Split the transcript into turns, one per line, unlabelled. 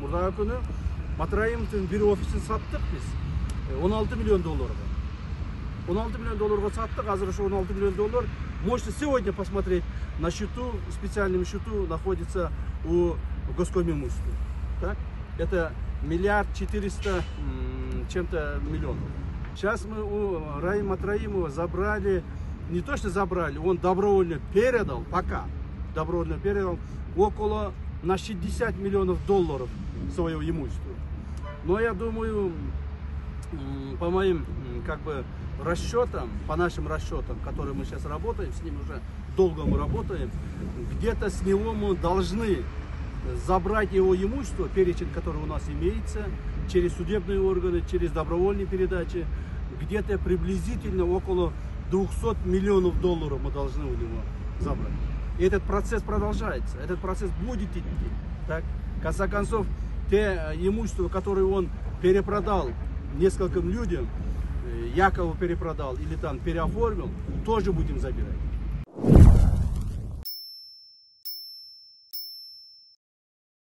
мурдагы күнү Матраимовдун бир офисин саттык биз 16 миллион долларга. 16 миллион долларга саттык. Азыр ошо 16 миллион доллар можете сегодня посмотреть на счету, специальном счету находится у Госкомимущества. Так? Это 1 400 чем-то миллионов. Сейчас мы у Раима Матраимова забрали, не то что забрали, он добровольно передал, пока добровольно передал около на 60 миллионов долларов своего имущества. Но я думаю, по моим расчетам, по нашим расчетам, которые мы сейчас работаем, с ним уже долго мы работаем, где-то с него мы должны забрать его имущество, перечень, который у нас имеется, через судебные органы, через добровольные передачи, где-то приблизительно около 200 миллионов долларов мы должны у него забрать. И этот процесс продолжается, этот процесс будет идти. Так? В конце концов, те имущества, которые он перепродал нескольким людям, якобы перепродал или там переоформил, тоже будем забирать.